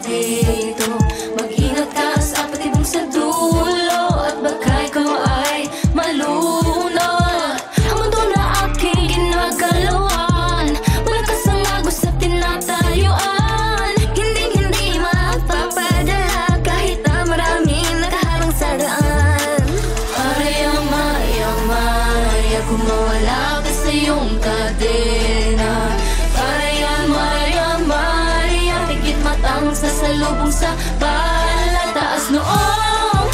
dito. Mag-ingat ka sa patibong sa dulo, at baka ikaw ay malunod. Ang mundo na aking ginagalawan, wala ka sa agos na tinatayuan. Hindi magpapadala kahit na maraming nakaharang sa daan. Maria, kung mawala ka sa iyong kadena. Maria, higit matang sasalubong sa balat. Taas noong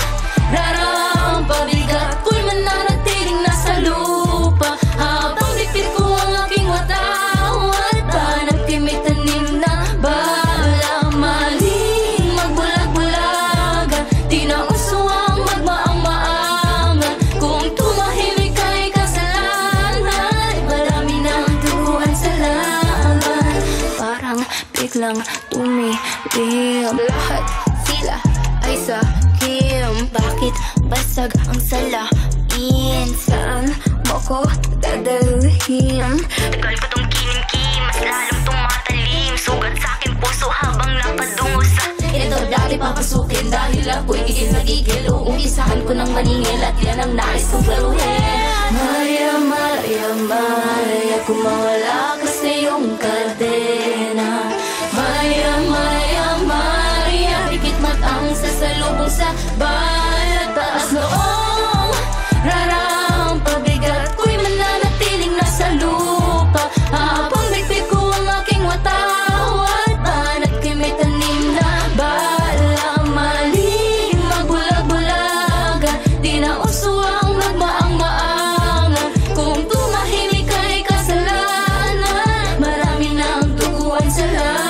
rarang pabigat, ko'y mananatiling nasa lupa. Habang dipit ko ang aking watawat, hanap kay may tanim na bala. Maling magbulag-bulagan, di na uso ang magmaang-maangan. Kung tumahimik kay kasalanan, marami nang duguan sa laban. Parang biglang tumilim, lahat sila ay sakim. Bakit basag ang salain? Saan mo ko dadalhin? Tagal ko tong kinim-kim, mas lalong tumatalim. Sugat sa aking puso habang napadungo sa Ito dati papasukin dahil ako'y gigil-nagigil. Uumpisahan ko ng maningil at yan ang nais kong klaruhin. Maria, kung mawala ka sa iyong kadena. Maria, higit matang sasalubong sa balat. Taas noong rarang pabigat, ko'y mananatiling nasa lupa. Habang bigpit ko ang aking watawat, hanap kay may tanim na bala. Maling magbulag-bulagan, di na uso ang magmaang-maangan. Kung tumahimik kay kasalanan, marami nang duguan sa laban.